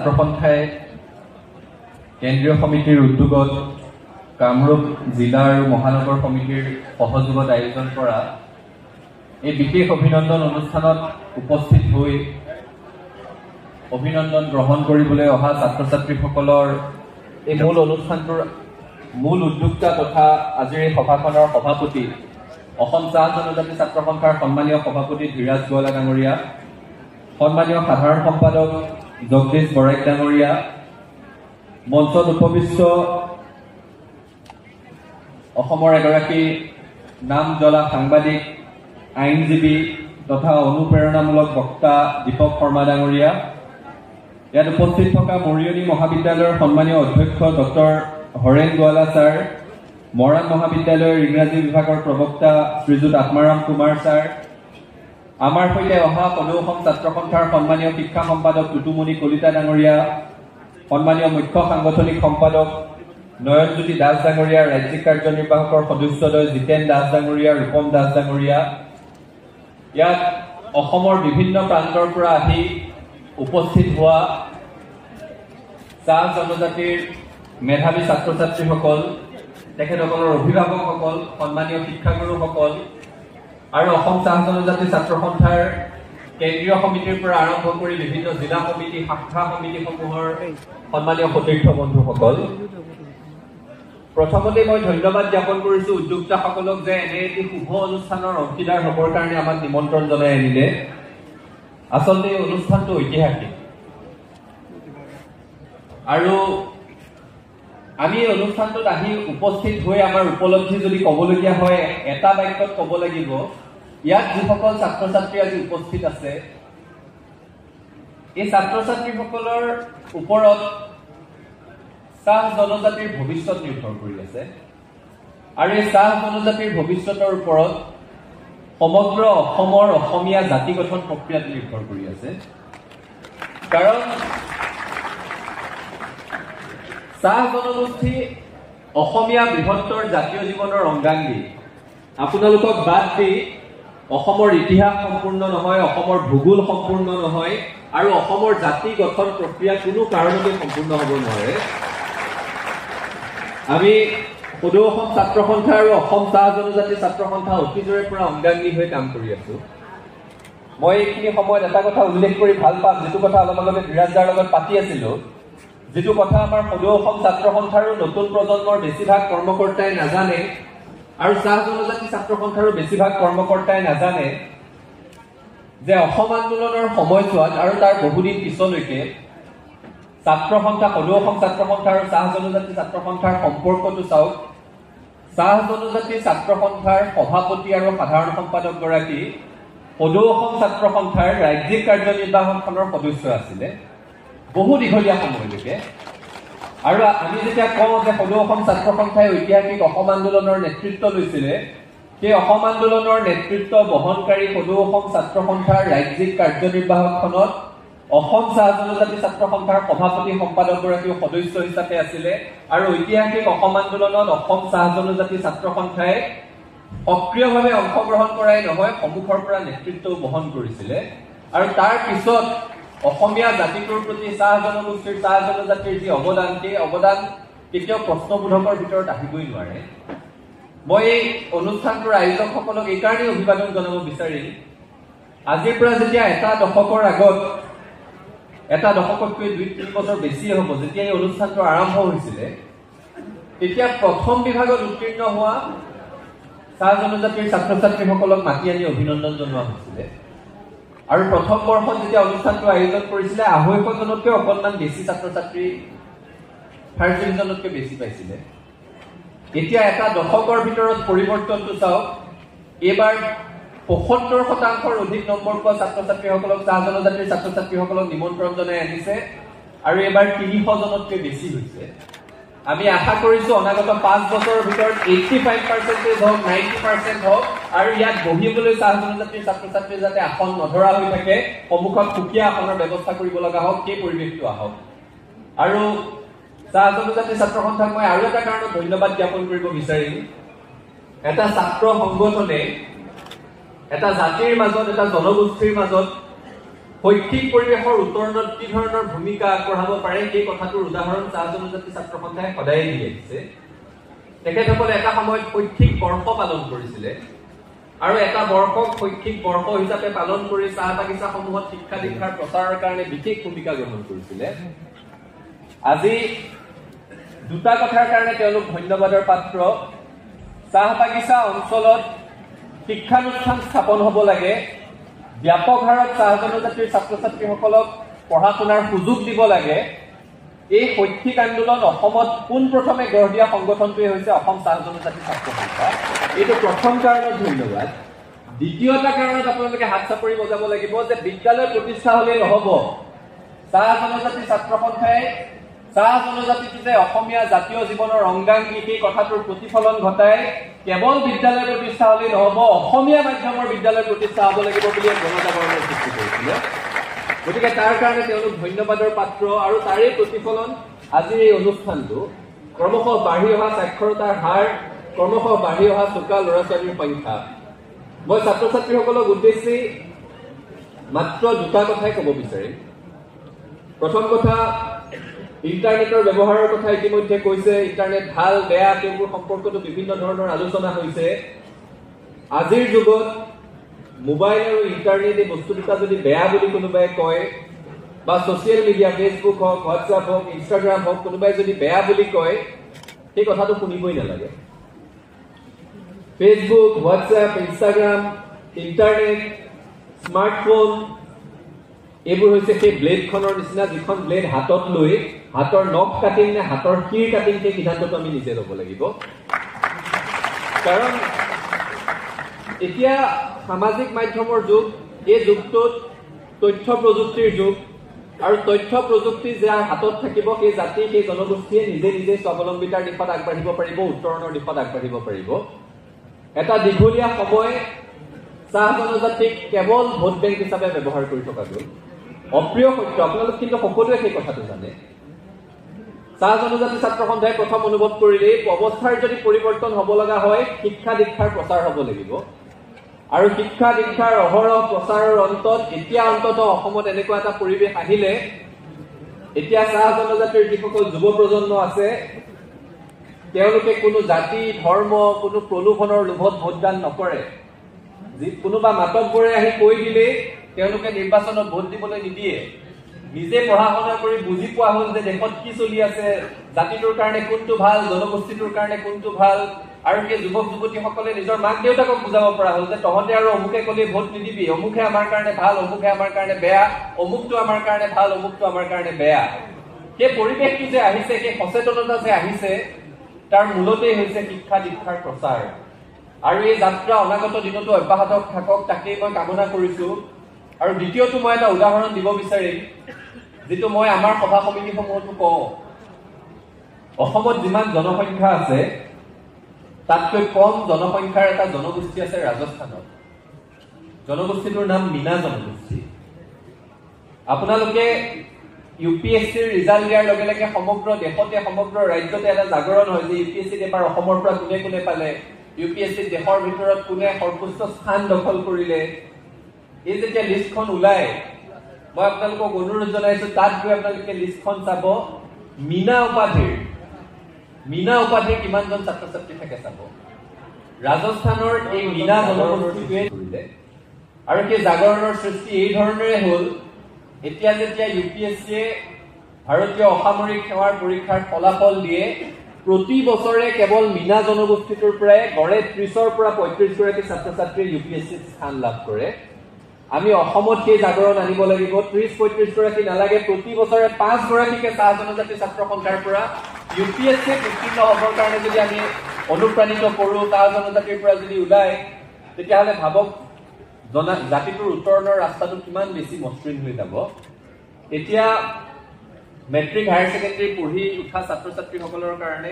ছাত্ৰ সন্থাই কেন্দ্ৰীয় সমিতিৰ উদ্যোগত কামৰূপ জিলা আৰু মহানগৰ সমিতিৰ সহযোগত আয়োজন কৰা এই বিশেষ অভিনন্দন অনুষ্ঠানত উপস্থিত হৈ অভিনন্দন গ্ৰহণ কৰিবলৈ অহা ছাত্ৰ ছাত্ৰীসকলৰ এই মূল অনুষ্ঠানটোৰ মূল উদ্যোক্তা তথা আজিৰ এই সভাখনৰ সভাপতি অসম চাহ জনজাতি ছাত্ৰ সন্থাৰ সন্মানীয় সভাপতি ধীৰাজ গোৱালা ডাঙৰীয়া, সন্মানীয় সাধাৰণ সম্পাদক জগদীশ বৰাইক ডাঙৰীয়া, মঞ্চত উপবিষ্ট অসমৰ এগৰাকী নাম জ্বলা সাংবাদিক, আইনজীৱী তথা অনুপ্ৰেৰণামূলক বক্তা দীপক শৰ্মা ডাঙৰীয়া, ইয়াত উপস্থিত থকা মৰিয়নি মহাবিদ্যালয়ৰ সন্মানীয় অধ্যক্ষ ডক্টৰ হৰেণ গোৱালা ছাৰ, মৰাণ মহাবিদ্যালয়ৰ ইংৰাজী বিভাগৰ প্ৰবক্তা শ্ৰীযুত আত্মাৰাম কুমাৰ ছাৰ, আমাৰ সৈতে অহা সদৌ অসম ছাত্ৰ সন্থাৰ সন্মানীয় শিক্ষা সম্পাদক টুটুমণি কলিতা ডাঙৰীয়া, সন্মানীয় মুখ্য সাংগঠনিক সম্পাদক নয়নজ্যোতি দাস ডাঙৰীয়া, ৰাজ্যিক কাৰ্যনিৰ্বাহকৰ সদস্যদ্বয় জিতেন দাস ডাঙৰীয়া, ৰূপম দাস ডাঙৰীয়া, ইয়াত অসমৰ বিভিন্ন প্ৰান্তৰ পৰা আহি উপস্থিত হোৱা চাহ জনজাতিৰ মেধাৱী ছাত্ৰ ছাত্ৰীসকল, তেখেতসকলৰ অভিভাৱকসকল, সন্মানীয় শিক্ষাগুৰুসকল আৰু অসম চাহ জনজাতি ছাত্ৰ সন্থাৰ কেন্দ্ৰীয় সমিতিৰ পৰা আৰম্ভ কৰি বিভিন্ন জিলা সমিতি, শাখা সমিতিসমূহৰ সন্মানীয় সতীৰ্থ বন্ধুসকল, প্ৰথমতে মই ধন্যবাদ জ্ঞাপন কৰিছো উদ্যোক্তাসকলক যে এনে এটি শুভ অনুষ্ঠানৰ অংশীদাৰ হ'বৰ কাৰণে আমাক নিমন্ত্ৰণ জনাই আনিলে। আচলতে এই অনুষ্ঠানটো ঐতিহাসিক আৰু আমি এই অনুষ্ঠানটোত আহি উপস্থিত হৈ আমাৰ উপলব্ধি যদি ক'বলগীয়া হয় এটা বাক্যত ক'ব লাগিব, ইয়াত যিসকল ছাত্ৰ ছাত্ৰী আজি উপস্থিত আছে এই ছাত্ৰ ছাত্ৰীসকলৰ ওপৰত চাহ জনজাতিৰ ভৱিষ্যত নিৰ্ভৰ কৰি আছে আৰু এই চাহ জনজাতিৰ ভৱিষ্যতৰ ওপৰত সমগ্ৰ অসমৰ অসমীয়া জাতি গঠন প্ৰক্ৰিয়াত নিৰ্ভৰ কৰি আছে। কাৰণ চাহ জনগোষ্ঠী অসমীয়া বৃহত্তৰ জাতীয় জীৱনৰ অংগাংগী। আপোনালোকক বাদ দি অসমৰ ইতিহাস সম্পূৰ্ণ নহয়, অসমৰ ভূগোল সম্পূৰ্ণ নহয় আৰু অসমৰ জাতি গঠন প্ৰক্ৰিয়া কোনো কাৰণতে সম্পূৰ্ণ হ'ব নোৱাৰে। আমি সদৌ অসম ছাত্ৰ সন্থা আৰু অসম চাহ জনজাতি ছাত্ৰ সন্থা অতীজৰে পৰা অংগাংগী হৈ কাম কৰি আছো। মই এইখিনি সময়ত এটা কথা উল্লেখ কৰি ভাল পাম, যিটো কথা অলপ আগতে ধীৰাজ দাৰ লগত পাতি আছিলো, যিটো কথা আমাৰ সদৌ অসম ছাত্ৰ সন্থাৰো নতুন প্ৰজন্মৰ বেছিভাগ কৰ্মকৰ্তাই নাজানে আৰু চাহ জনজাতি ছাত্ৰ সন্থাৰো বেছিভাগ কৰ্মকৰ্তাই নাজানে যে অসম আন্দোলনৰ সময়ছোৱাত আৰু তাৰ বহুদিন পিছলৈকে ছাত্ৰ সন্থা, সদৌ অসম ছাত্ৰ সন্থা আৰু চাহ জনজাতি ছাত্ৰ সন্থাৰ সম্পৰ্কটো চাওক। চাহ জনজাতি ছাত্ৰ সন্থাৰ সভাপতি আৰু সাধাৰণ সম্পাদক গৰাকী সদৌ অসম ছাত্ৰ সন্থাৰ ৰাজ্যিক কাৰ্যনিৰ্বাহকখনৰ সদস্য আছিলে বহু দীঘলীয়া সময়লৈকে। আৰু আমি যেতিয়া কওঁ যে সদৌ অসম ছাত্ৰ সন্থাই ঐতিহাসিক অসম আন্দোলনৰ নেতৃত্ব লৈছিলে, সেই অসম আন্দোলনৰ নেতৃত্ব বহনকাৰী সদৌ অসম ছাত্ৰ সন্থাৰ ৰাজ্যিক কাৰ্যনিৰ্বাহকখনত অসম চাহ জনজাতি ছাত্ৰ সন্থাৰ সভাপতি সম্পাদকগৰাকীও সদস্য হিচাপে আছিলে আৰু ঐতিহাসিক অসম আন্দোলনত অসম চাহ জনজাতি ছাত্ৰ সন্থাই সক্ৰিয়ভাৱে অংশগ্ৰহণ কৰাই নহয়, সন্মুখৰ পৰা নেতৃত্বও বহন কৰিছিলে। আৰু তাৰ পিছত অসমীয়া জাতিটোৰ প্ৰতি চাহ জনগোষ্ঠীৰ, চাহ জনজাতিৰ যি অৱদান, সেই অৱদান কেতিয়াও প্ৰশ্নবোধকৰ ভিতৰত আহিবই নোৱাৰে। মই এই অনুষ্ঠানটোৰ আয়োজকসকলক এইকাৰণেই অভিবাদন জনাব বিচাৰিম, আজিৰ পৰা যেতিয়া এটা দশকৰ আগত, এটা দশকতকৈ 2-3 বছৰ বেছিয়ে হ'ব, যেতিয়া এই অনুষ্ঠানটো আৰম্ভ হৈছিলে, তেতিয়া প্ৰথম বিভাগত উত্তীৰ্ণ হোৱা চাহ জনজাতিৰ ছাত্ৰ ছাত্ৰীসকলক মাতি আনি অভিনন্দন জনোৱা হৈছিলে। আৰু প্ৰথম বৰ্ষত যেতিয়া অনুষ্ঠানটো আয়োজন কৰিছিলে 250জনতকৈ অকণমান বেছি ছাত্ৰ ছাত্ৰী ফাৰ্ষ্ট ডিভিজনতকৈ বেছি পাইছিলে। এতিয়া এটা দশকৰ ভিতৰত পৰিৱৰ্তনটো চাওক। এইবাৰ 75% অধিক নম্বৰ পোৱা ছাত্ৰ ছাত্ৰীসকলক, চাহ জনজাতিৰ ছাত্ৰ ছাত্ৰীসকলক নিমন্ত্ৰণ জনাই আনিছে আৰু এইবাৰ 300জনতকৈ বেছি হৈছে। আমি আশা কৰিছো অনাগত 5 বছৰৰ ভিতৰত 85% হওক, 90% হওক আৰু ইয়াত বহিবলৈ চাহ জনজাতিৰ ছাত্ৰ ছাত্ৰী যাতে আসন নধৰা হৈ থাকে, সন্মুখত সুকীয়া আসনৰ ব্যৱস্থা কৰিব লগা হওক, সেই পৰিৱেশটো আহক। আৰু চাহ জনজাতি ছাত্ৰ সন্থাক মই আৰু এটা কাৰণত ধন্যবাদ জ্ঞাপন কৰিব বিচাৰিম। এটা ছাত্ৰ সংগঠনে এটা জাতিৰ মাজত, এটা জনগোষ্ঠীৰ মাজত শৈক্ষিক পৰিৱেশৰ উত্তৰণত কি ধৰণৰ ভূমিকা আগবঢ়াব পাৰে সেই কথাটোৰ উদাহৰণ চাহ জনজাতি ছাত্ৰ সন্থাই সদায় দি আহিছে। তেখেতসকলে এটা সময়ত শৈক্ষিক বৰ্ষ পালন কৰিছিলে আৰু এটা বৰ্ষক শৈক্ষিক বৰ্ষ হিচাপে পালন কৰি চাহ বাগিচাসমূহত শিক্ষা দীক্ষাৰ প্ৰচাৰৰ কাৰণে বিশেষ ভূমিকা গ্ৰহণ কৰিছিলে। আজি দুটা কথাৰ কাৰণে তেওঁলোক ধন্যবাদৰ পাত্ৰ। চাহ বাগিচা অঞ্চলত শিক্ষানুষ্ঠান স্থাপন হ'ব লাগে, ব্যাপক হাৰত চাহ জনজাতিৰ ছাত্ৰ ছাত্ৰীসকলক পঢ়া শুনাৰ সুযোগ দিব লাগে। এই শৈক্ষিক আন্দোলন অসমত পোনপ্ৰথমে গঢ় দিয়া সংগঠনটোৱে হৈছে অসম চাহ জনজাতি ছাত্ৰ সন্থা। এইটো প্ৰথম কাৰণত ধন্যবাদ। দ্বিতীয়টা কাৰণত আপোনালোকে হাত চাপৰি বজাব লাগিব যে বিদ্যালয় প্ৰতিষ্ঠা হ'লেই নহ'ব। চাহ জনজাতি ছাত্ৰ সন্থাই চাহ জনজাতিটো যে অসমীয়া জাতীয় জীৱনৰ অংগাংগী সেই কথাটোৰ প্ৰতিফলন ঘটাই কেৱল বিদ্যালয় প্ৰতিষ্ঠা হ'লেই নহ'ব, অসমীয়া মাধ্যমৰ বিদ্যালয় প্ৰতিষ্ঠা হ'ব লাগিব বুলি জনজাগৰণৰ সৃষ্টি কৰিছিলে। গতিকে তাৰ কাৰণে তেওঁলোক ধন্যবাদৰ পাত্ৰ আৰু তাৰে প্ৰতিফলন আজিৰ এই অনুষ্ঠানটো ক্ৰমশঃ বাঢ়ি অহা সাক্ষৰতাৰ হাৰ, ক্ৰমশঃ বাঢ়ি অহা চোকা ল'ৰা ছোৱালীৰ সংখ্যা। মই ছাত্ৰ ছাত্ৰীসকলক উদ্দেশ্যি মাত্ৰ দুটা কথাই ক'ব বিচাৰিম। প্ৰথম কথা, ইণ্টাৰনেটৰ ব্যৱহাৰৰ কথা ইতিমধ্যে কৈছে। ইণ্টাৰনেট ভাল বেয়া সেইবোৰ সম্পৰ্কতো বিভিন্ন ধৰণৰ আলোচনা হৈছে। আজিৰ যুগত মোবাইল আৰু ইণ্টাৰনেট এই বস্তু দুটা যদি বেয়া বুলি কোনোবাই কয় বা ছচিয়েল মিডিয়া ফেচবুক হওক, হোৱাটছআপ হওক, ইনষ্টাগ্ৰাম হওক কোনোবাই যদি বেয়া বুলি কয় সেই কথাটো শুনিবই নালাগে। Facebook, WhatsApp, Instagram, internet, smartphone এইবোৰ হৈছে সেই ব্লেডখনৰ নিচিনা, যিখন ব্লেড হাতত লৈ হাতৰ নখ কাটিম নে হাতৰ শিৰ কাটিম সেই সিদ্ধান্তটো আমি নিজে ল'ব লাগিব। কাৰণ এতিয়া সামাজিক মাধ্যমৰ যুগ, এই যুগটোত তথ্য প্ৰযুক্তিৰ যুগ আৰু তথ্য প্ৰযুক্তি যাৰ হাতত থাকিব সেই জাতি সেই জনগোষ্ঠীয়ে নিজে নিজে স্বাৱলম্বিতাৰ দিশত আগবাঢ়িব পাৰিব, উত্তৰণৰ দিশত আগবাঢ়িব পাৰিব। এটা দীঘলীয়া সময় চাহ জনজাতিক কেৱল ভোট বেংক হিচাপে ব্যৱহাৰ কৰি থকা গ'ল। অপ্ৰিয় সত্য, আপোনালোক কিন্তু সকলোৱে সেই কথাটো জানে। চাহ জনজাতি ছাত্ৰ সন্থাই প্ৰথম অনুভৱ কৰিলে অৱস্থাৰ যদি পৰিৱৰ্তন হ'ব লগা হয় শিক্ষা দীক্ষাৰ প্ৰচাৰ হ'ব লাগিব। আৰু শিক্ষা দীক্ষাৰ অহৰহ প্ৰচাৰৰ অন্তত এতিয়া অন্ততঃ অসমত এনেকুৱা এটা পৰিৱেশ আহিলে এতিয়া চাহ জনজাতিৰ যিসকল যুৱ প্ৰজন্ম আছে তেওঁলোকে কোনো জাতি ধৰ্ম কোনো প্ৰলোভনৰ লোভত ভোটদান নকৰে। কোনোবা মাতব্বৰে আহি কৈ দিলে তেওঁলোকে নিৰ্বাচনত ভোট দিবলৈ নিদিয়ে। নিজে পঢ়া শুনা কৰি বুজি পোৱা হ'ল যে দেশত কি চলি আছে, জাতিটোৰ কাৰণে কোনটো ভাল, জনগোষ্ঠীটোৰ কাৰণে কোনটো ভাল। আৰু সেই যুৱক যুৱতীসকলে নিজৰ মাক দেউতাকক বুজাব পৰা হ'ল যে তহঁতে আৰু অমুকে ক'লে ভোট নিদিবি, অমুকে আমাৰ কাৰণে ভাল, অমুকে আমাৰ কাৰণে বেয়া, অমুকটো আমাৰ কাৰণে ভাল, অমুকটো আমাৰ কাৰণে বেয়া। সেই পৰিৱেশটো যে আহিছে, সেই সচেতনতা যে আহিছে তাৰ মূলতেই হৈছে শিক্ষা দীক্ষাৰ প্ৰচাৰ। আৰু এই যাত্ৰা অনাগত দিনতো অব্যাহত থাকক তাকেই মই কামনা কৰিছো। আৰু দ্বিতীয়টো মই এটা উদাহৰণ দিব বিচাৰিম, যিটো মই আমাৰ সভা সমিতিসমূহতো কওঁ। অসমত যিমান জনসংখ্যা আছে তাতকৈ কম জনসংখ্যাৰ এটা জনগোষ্ঠী আছে ৰাজস্থানত। জনগোষ্ঠীটোৰ নাম মীনা জনগোষ্ঠী। আপোনালোকে UPSCৰ ৰিজাল্ট দিয়াৰ লগে লগে সমগ্ৰ দেশতে সমগ্ৰ ৰাজ্যতে এটা জাগৰণ হয় যে UPSCত এবাৰ অসমৰ পৰা কোনে কোনে পালে, UPSCত দেশৰ ভিতৰত কোনে সৰ্বোচ্চ স্থান দখল কৰিলে। এই যেতিয়া লিষ্টখন ওলায় মই আপোনালোকক অনুৰোধ জনাইছো তাত গৈ আপোনালোকে লিষ্টখন চাব। মীনা উপাধিৰ কিমানজন ছাত্ৰ ছাত্ৰী থাকে চাব। ৰাজস্থানৰ এই মীনা জনগোষ্ঠীটোৱে কৰিলে আৰু সেই জাগৰণৰ সৃষ্টি এই ধৰণেৰে হ'ল। এতিয়া যেতিয়া UPSCয়ে ভাৰতীয় অসামৰিক সেৱাৰ পৰীক্ষাৰ ফলাফল দিয়ে প্ৰতি বছৰে কেৱল মীনা জনগোষ্ঠীটোৰ পৰাই গড়ে 30ৰ পৰা 35 গৰাকী ছাত্ৰ ছাত্ৰীয়ে UPSCত স্থান লাভ কৰে। আমি অসমত সেই জাগৰণ আনিব লাগিব। 30-35 গৰাকী নালাগে, প্ৰতি বছৰে 5 গৰাকীকে চাহ জনজাতি ছাত্ৰ সন্থাৰ পৰা UPSCত উত্তীৰ্ণ হ'বৰ কাৰণে যদি আমি অনুপ্ৰাণিত কৰোঁ, চাহ জনজাতিৰ পৰা যদি ওলাই, তেতিয়াহ'লে ভাবক জাতিটোৰ উত্তৰণৰ ৰাস্তাটো কিমান বেছি মসৃণ হৈ যাব। এতিয়া মেট্ৰিক হায়াৰ ছেকেণ্ডেৰী পঢ়ি উঠা ছাত্ৰ ছাত্ৰীসকলৰ কাৰণে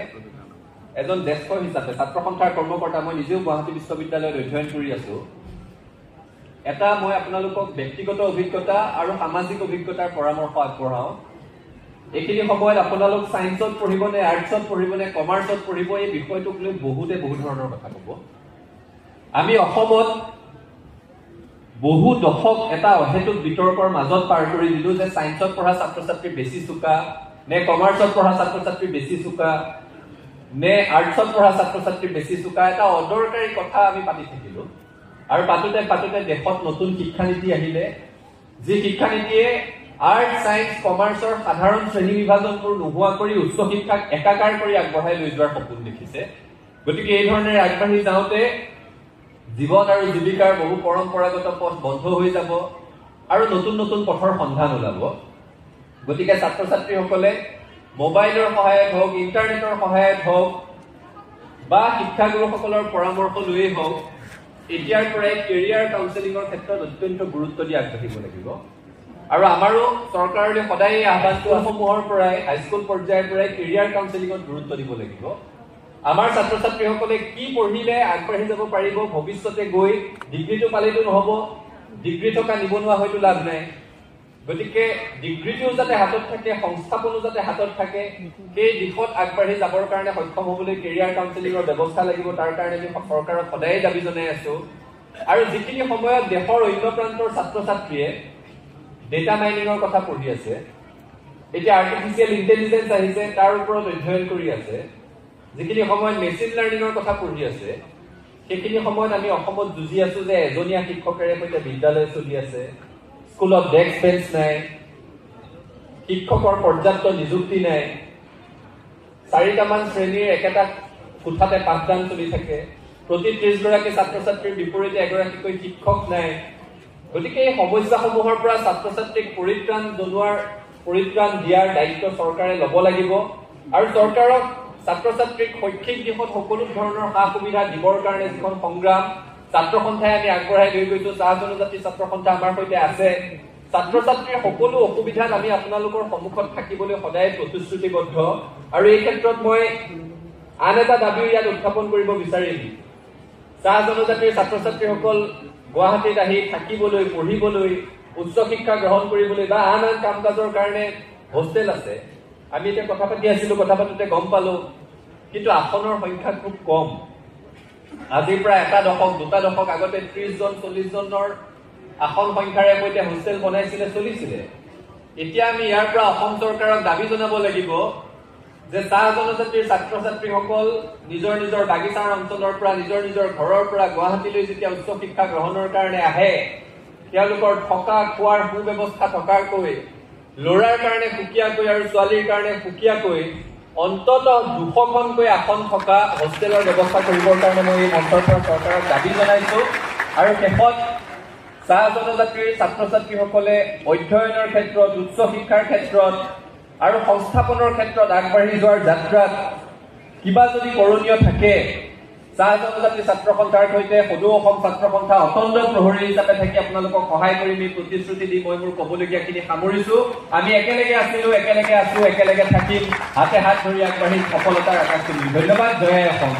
এজন জ্যেষ্ঠ হিচাপে ছাত্ৰ সন্থাৰ কৰ্মকৰ্তা, মই নিজেও গুৱাহাটী বিশ্ববিদ্যালয়ত অধ্যয়ন কৰি আছো। এটা মই আপোনালোকক ব্যক্তিগত অভিজ্ঞতা আৰু সামাজিক অভিজ্ঞতাৰ পৰামৰ্শ আগবঢ়াওঁ। এইখিনি সময়ত আপোনালোক সায়েন্সত পঢ়িব নে আৰ্টছত পঢ়িব নে কমাৰ্চত পঢ়িব, এই বিষয়টোক লৈ বহুতে বহু ধৰণৰ কথা ক'ব। আমি অসমত বহু দশক এটা অহেতুক বিতৰ্কৰ মাজত পাৰ কৰি দিলো যে সায়েন্সত পঢ়া ছাত্ৰ ছাত্ৰী বেছি চোকা নে কমাৰ্চত পঢ়া ছাত্ৰ ছাত্ৰী বেছি চোকা নে আৰ্টছত পঢ়া ছাত্ৰ ছাত্ৰী বেছি চোকা এটা অদৰকাৰী কথা আমি পাতি থাকিলো আৰু পাতোতে পাতোতে দেশত নতুন শিক্ষানীতি আহিলে যি শিক্ষানীতিয়ে আৰ্ট সায়েন্স কমাৰ্চৰ সাধাৰণ শ্ৰেণী বিভাজনবোৰ নোহোৱা কৰি উচ্চ শিক্ষাক একাকাৰ কৰি আগবঢ়াই লৈ যোৱাৰ সপোন দেখিছে গতিকে এই ধৰণে আগবাঢ়ি যাওঁতে জীৱন আৰু জীৱিকাৰ বহু পৰম্পৰাগত পথ বন্ধ হৈ যাব আৰু নতুন নতুন পথৰ সন্ধান ওলাব গতিকে ছাত্ৰ ছাত্ৰীসকলে মোবাইলৰ সহায়ত হওক ইণ্টাৰনেটৰ সহায়ত হওক বা শিক্ষাগুৰুসকলৰ পৰামৰ্শ লৈয়ে হওক এতিয়াৰ পৰাই কেৰিয়াৰ কাউন্সেলিঙৰ ক্ষেত্ৰত অত্যন্ত গুৰুত্ব দি আগবাঢ়িব লাগিব আৰু আমাৰো চৰকাৰলৈ সদায় আহ্বানটো সমূহৰ পৰাই হাইস্কুল পৰ্যায়ৰ পৰাই কেৰিয়াৰ কাউন্সেলিঙত গুৰুত্ব দিব লাগিব আমাৰ ছাত্ৰ ছাত্ৰীসকলে কি পঢ়িলে আগবাঢ়ি যাব পাৰিব ভৱিষ্যতে গৈ ডিগ্ৰীটো পালেতো নহব ডিগ্ৰী থকা নিবনুৱা হয়তো লাভ নাই গতিকে ডিগ্ৰীটো যাতে হাতত থাকে সংস্থাপনো যাতে হাতত থাকে সেই দিশত আগবাঢ়ি যাবৰ কাৰণে সক্ষম হ'বলৈ কেৰিয়াৰ কাউন্সেলিঙৰ ব্যৱস্থা লাগিব তাৰ কাৰণে আমি চৰকাৰক সদায় দাবী জনাই আছো আৰু যিখিনি সময়ত দেশৰ অন্য প্ৰান্তৰ ছাত্ৰ ছাত্ৰীয়ে ডেটা মাইনিঙৰ কথা পঢ়ি আছে এতিয়া আৰ্টিফিচিয়েল ইণ্টেলিজেন্স আহিছে তাৰ ওপৰত অধ্যয়ন কৰি আছে যিখিনি সময়ত মেচিন লাৰ্ণিঙৰ কথা পঢ়ি আছে সেইখিনি সময়ত আমি অসমত যুঁজি আছো যে এজনীয়া শিক্ষকেৰে সৈতে বিদ্যালয় চলি আছে স্কুলত ডেস্ক বেঞ্চ নাই শিক্ষকৰ পৰ্যাপ্ত নিযুক্তি নাই 4টামান শ্ৰেণীৰ একেটা কোঠাতে পাঠদান চলি থাকে প্ৰতি 30 গৰাকী ছাত্ৰ ছাত্ৰীৰ বিপৰীতে এগৰাকীকৈ শিক্ষক নাই গতিকে এই সমস্যাসমূহৰ পৰা ছাত্ৰ ছাত্ৰীক পৰিত্ৰাণ দিয়াৰ দায়িত্ব চৰকাৰে ল'ব লাগিব আৰু চৰকাৰক ছাত্ৰ ছাত্ৰীক শৈক্ষিক দিশত সকলো ধৰণৰ সা সুবিধা দিবৰ কাৰণে যিখন সংগ্ৰাম ছাত্ৰ সন্থাই আমি আগবঢ়াই লৈ গৈছো চাহ জনজাতি ছাত্ৰ সন্থা আমাৰ সৈতে আছে ছাত্ৰ ছাত্ৰীৰ সকলো অসুবিধাত আমি আপোনালোকৰ সন্মুখত থাকিবলৈ সদায় প্ৰতিশ্ৰুতিবদ্ধ আৰু এই ক্ষেত্ৰত মই আন এটা দাবীও ইয়াত উত্থাপন কৰিব বিচাৰিম চাহ জনজাতিৰ ছাত্ৰ ছাত্ৰীসকল গুৱাহাটীত আহি থাকিবলৈ পঢ়িবলৈ উচ্চ শিক্ষা গ্ৰহণ কৰিবলৈ বা আন আন কাম কাজৰ কাৰণে হোষ্টেল আছে আমি এতিয়া কথা পাতি আছিলো কথা পাতোতে গম পালো কিন্তু আসনৰ সংখ্যা খুব কম আজিৰ পৰা এটা দশক দুটা দশক আগতে 30 জন 40 জনৰ আসন সংখ্যাৰে সৈতে হোষ্টেল বনাইছিলে চলিছিলে এতিয়া আমি ইয়াৰ পৰা অসম চৰকাৰক দাবী জনাব লাগিব যে চাহ জনজাতিৰ ছাত্ৰ ছাত্ৰীসকল নিজৰ নিজৰ বাগিচাৰ অঞ্চলৰ পৰা নিজৰ নিজৰ ঘৰৰ পৰা গুৱাহাটীলৈ যেতিয়া উচ্চ শিক্ষা গ্ৰহণৰ কাৰণে আহে তেওঁলোকৰ থকা খোৱাৰ সুব্যৱস্থা থকাকৈ ল'ৰাৰ কাৰণে সুকীয়াকৈ আৰু ছোৱালীৰ কাৰণে সুকীয়াকৈ অন্ততঃ 200খনকৈ আসন থকা হোষ্টেলৰ ব্যৱস্থা কৰিবৰ কাৰণে মই এই মঞ্চৰ পৰা চৰকাৰক দাবী জনাইছো আৰু শেষত চাহ জনজাতিৰ ছাত্ৰ ছাত্ৰীসকলে অধ্যয়নৰ ক্ষেত্ৰত উচ্চ শিক্ষাৰ ক্ষেত্ৰত আৰু সংস্থাপনৰ ক্ষেত্ৰত আগবাঢ়ি যোৱাৰ যাত্ৰাত কিবা যদি কৰণীয় থাকে চাহ জনজাতি ছাত্ৰ সন্থাৰ সৈতে সদৌ অসম ছাত্ৰ সন্থা অতন্দ প্ৰহৰী হিচাপে থাকি আপোনালোকক সহায় কৰিম এই প্ৰতিশ্ৰুতি দি মই মোৰ ক'বলগীয়াখিনি সামৰিছো আমি একেলগে আছিলো একেলগে আছো একেলগে থাকিম হাতে হাত ধৰি আগবাঢ়ি সফলতাৰ আকাশ তুলিম ধন্যবাদ জয় অসম